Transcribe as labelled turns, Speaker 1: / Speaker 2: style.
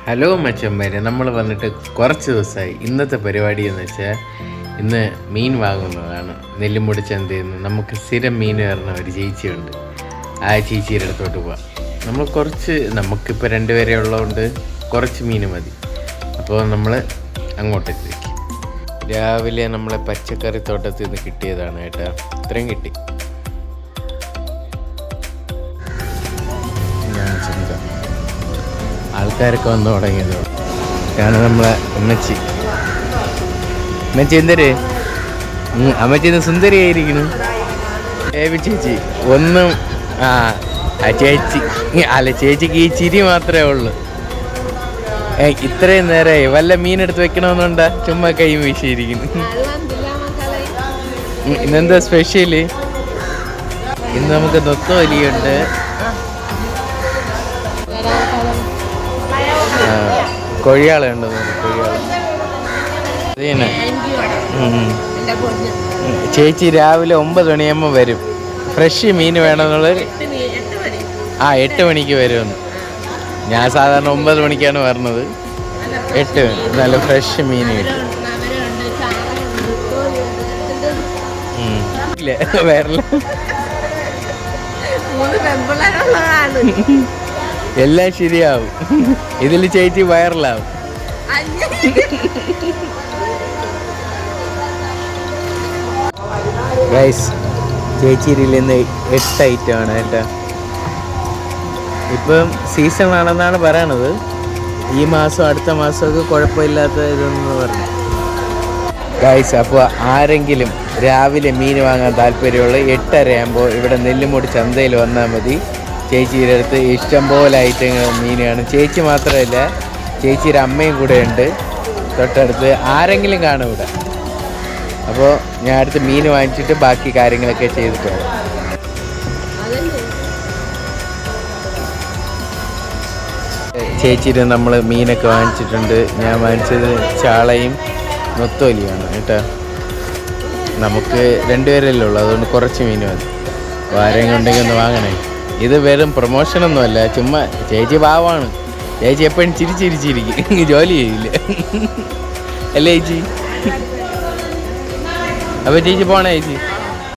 Speaker 1: Hello മച്ചന്മാരെ, നമ്മൾ വന്നിട്ട് കുറച്ച് ദിവസമായി. ഇന്നത്തെ പരിപാടി എന്ന് വെച്ചാൽ ഇന്ന് മീൻ വാങ്ങുന്നതാണ്. നെല്ലിമുടി ചന്തയിൽ നിന്ന് നമുക്ക് സ്ഥിരം മീൻ വരുന്ന ഒരു ചേച്ചിയുണ്ട്. ആ ചേച്ചിയുടെ അടുത്തോട്ട് പോവാം. നമുക്കിപ്പോൾ രണ്ടുപേരെ ഉള്ളതുകൊണ്ട് കുറച്ച് മീൻ മതി. അപ്പോൾ നമ്മൾ അങ്ങോട്ടേക്ക് വയ്ക്കും. രാവിലെ നമ്മളെ പച്ചക്കറി തോട്ടത്തിൽ നിന്ന് കിട്ടിയതാണ് കേട്ടോ. ഇത്രയും കിട്ടി. ആൾക്കാരൊക്കെ വന്ന് തുടങ്ങിയത് കാരണം നമ്മളെ അമ്മച്ചി എന്തര് അമ്മച്ചിന്ന് സുന്ദരിയായിരിക്കുന്നു. ചേച്ചി ഒന്നും ചേച്ചിക്ക് ഈ ചിരി മാത്രമേ ഉള്ളൂ. ഇത്രയും നേരമായി വല്ല മീനെടുത്ത് വെക്കണമെന്നുണ്ടാ ചുമ്മാ കൈ വീശിയിരിക്കുന്നു. ഇന്നെന്താ സ്പെഷ്യല്? ഇന്ന് നമുക്ക് നൊത്തോലിയുണ്ട്, കൊഴിയാളുണ്ട്. ചേച്ചി രാവിലെ 9 മണിയാകുമ്പോൾ വരും. ഫ്രഷ് മീൻ വേണമെന്നുള്ളൊരു 8 മണിക്ക് വരുമെന്ന്. ഞാൻ സാധാരണ 9 മണിക്കാണ് വരുന്നത്. 8 നല്ല ഫ്രഷ് മീൻ കിട്ടും. ഇല്ല വരല എല്ലാം ശരിയാവും. ഇതിൽ ചേച്ചി വൈറലാവും. ഗൈസ്, ചേച്ചിയിൽ നിന്ന് 8 ഐറ്റമാണ് കേട്ടോ. ഇപ്പം സീസൺ ആണെന്നാണ് പറയണത്. ഈ മാസം അടുത്ത മാസമൊക്കെ കുഴപ്പമില്ലാത്ത ഇതെന്ന് പറഞ്ഞു. ഗൈസ്, അപ്പോൾ ആരെങ്കിലും രാവിലെ മീൻ വാങ്ങാൻ താല്പര്യമുള്ള 8:30 ആകുമ്പോൾ ഇവിടെ നെല്ലിമുടി ചന്തയിൽ വന്നാൽ മതി. ചേച്ചിയുടെ അടുത്ത് ഇഷ്ടംപോലെ ഐറ്റങ്ങൾ മീനാണ്. ചേച്ചി മാത്രമല്ല, ചേച്ചിയുടെ അമ്മയും കൂടെ ഉണ്ട് തൊട്ടടുത്ത്. ആരെങ്കിലും കാണും ഇവിടെ. അപ്പോൾ ഞാൻ അടുത്ത് മീൻ വാങ്ങിച്ചിട്ട് ബാക്കി കാര്യങ്ങളൊക്കെ ചെയ്തിട്ട് വരാം. ചേച്ചിയുടെ നമ്മൾ മീനൊക്കെ വാങ്ങിച്ചിട്ടുണ്ട്. ഞാൻ വാങ്ങിച്ചത് ചാളയും നൊത്തോലിയാണ് കേട്ടോ. നമുക്ക് 2 പേരല്ലേ ഉള്ളൂ, അതുകൊണ്ട് കുറച്ച് മീൻ മതി. അപ്പോൾ ആരെങ്കിലും ഉണ്ടെങ്കിൽ ഒന്ന് വാങ്ങണേ. ഇത് വെറും പ്രൊമോഷനൊന്നുമല്ല, ചുമ്മാ ചേച്ചി പാവമാണ്. ചേച്ചി എപ്പോഴും ചിരിച്ചിരിക്കും, ജോലി ചെയ്യില്ല അല്ലേ ചേച്ചി? അപ്പോൾ ചേച്ചി പോണേ ചേച്ചി?